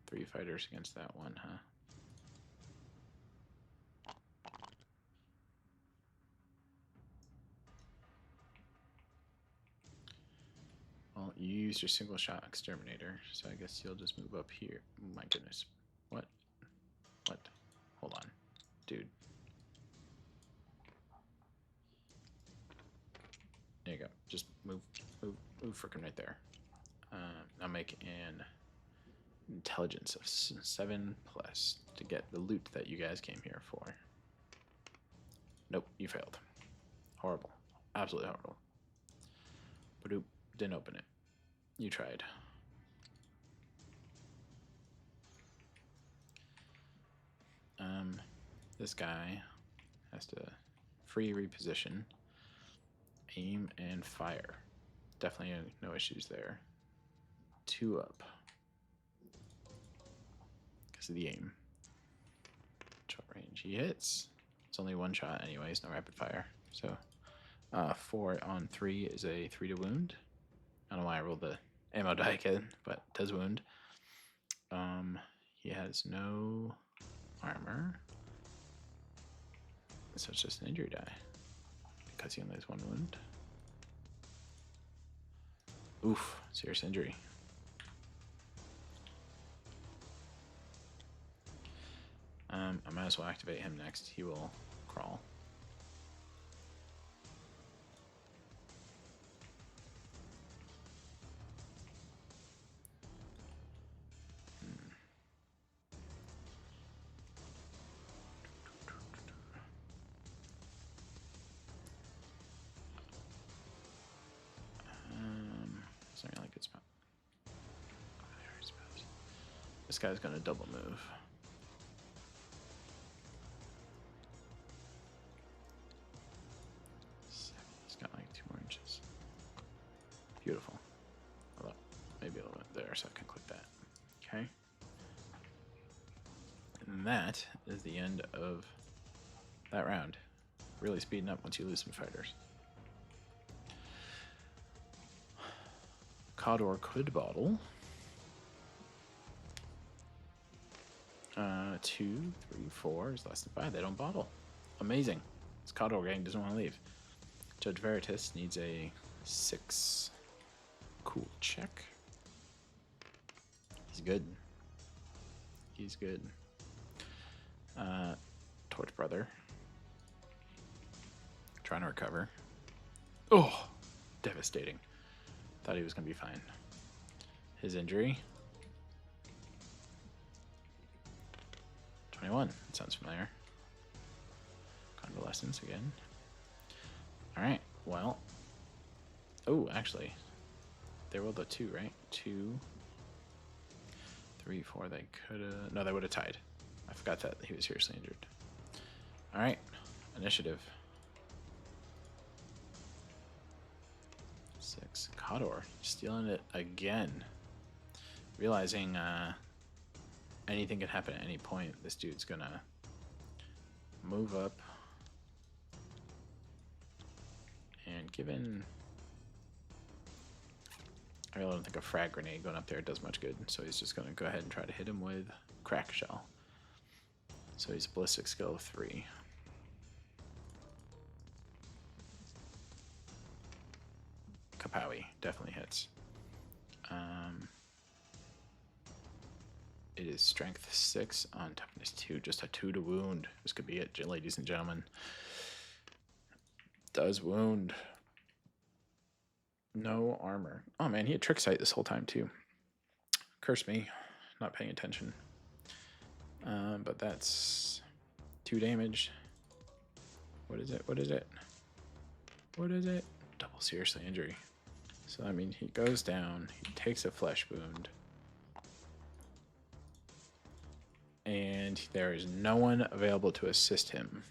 3 fighters against that one, huh? Well, you used your single shot exterminator, so I guess you'll just move up here. Oh my goodness. What? What? Hold on. Dude. There you go. Just move freaking right there. Now make an intelligence of 7+ to get the loot that you guys came here for. Nope, you failed. Horrible. Absolutely horrible. Badoop. Didn't open it. You tried. This guy has to free reposition, aim, and fire. Definitely no issues there. 2 up. Because of the aim. Short range. He hits. It's only 1 shot anyways, no rapid fire. So 4 on 3 is a 3 to wound. I don't know why I rolled the ammo die again, but it does wound. He has no armor. So it's just an injury die. Because he only has 1 wound. Oof, serious injury. I might as well activate him next. He will crawl. his spot. This guy's gonna double move. He's got like 2 more inches. Beautiful. Although, maybe a little bit there, so I can click that. Okay. And that is the end of that round. Really speeding up once you lose some fighters. Khador could bottle. 2, 3, 4 is less than 5. They don't bottle. Amazing. This Khador gang doesn't want to leave. Judge Veritas needs a 6. Cool check. He's good. He's good. Torch Brother. Trying to recover. Oh, devastating. Thought he was going to be fine. His injury. 21. That sounds familiar. Convalescence again. Alright, well. Oh, actually. They rolled a 2, right? 2, 3, 4. They could have. No, they would have tied. I forgot that he was seriously injured. Alright. Initiative. 6. Khador. Stealing it again. Realizing anything can happen at any point. This dude's gonna move up. And given... I really don't think a frag grenade going up there does much good. So he's just gonna go ahead and try to hit him with Crack Shell. So he's ballistic skill of 3. Kapowie definitely hits. It is strength 6 on toughness 2, just a 2 to wound. This could be it, ladies and gentlemen. Does wound. No armor. Oh man, he had trick sight this whole time too. Curse me, not paying attention. But that's 2 damage. What is it? What is it? What is it? Double seriously injury. So I mean, he goes down. He takes a flesh wound. And there is no one available to assist him.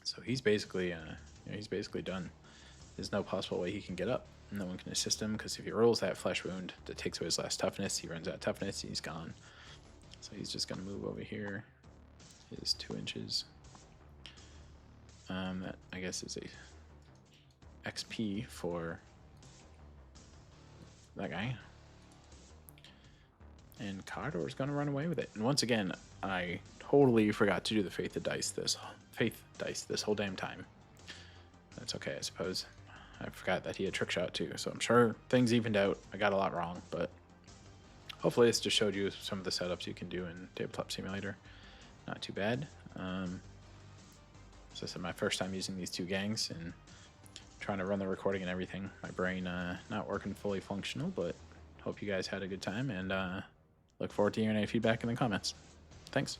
So he's basically, he's basically done. There's no possible way he can get up. No one can assist him because if he rolls that flesh wound that takes away his last toughness, he runs out of toughness. He's gone. So he's just gonna move over here. Is 2 inches. That I guess is a XP for that guy. And Khador's gonna run away with it. And once again, I totally forgot to do the faith dice this whole damn time. That's okay, I suppose. I forgot that he had trick shot too, so I'm sure things evened out. I got a lot wrong, but hopefully this just showed you some of the setups you can do in Tabletop Simulator. Not too bad. So this is my first time using these 2 gangs and trying to run the recording and everything. My brain not working fully functional, but hope you guys had a good time and look forward to hearing any feedback in the comments. Thanks.